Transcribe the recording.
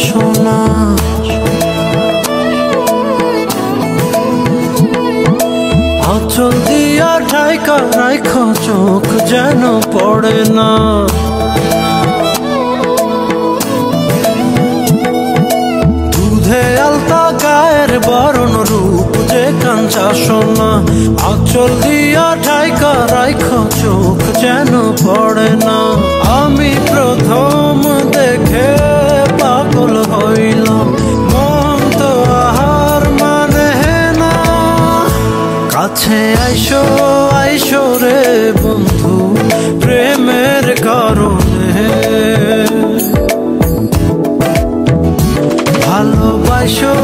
শোনা। আঁচল দিয়া ঢাইকা রাইখা চোখ যেন পড়ে না। দুধে আলতা গায়ের বরণ রূপ যে কাঞ্চা সোনা। আঁচল দিয়া ঢাইকা রাইখা চোখ যেন পড়ে না। আমি প্রথম দেখে পাগল হইলাম, মন তো আহার মানে না। কাছে আইসো আইসো রে বন্ধু প্রেমের কারণে। ভালোবাসো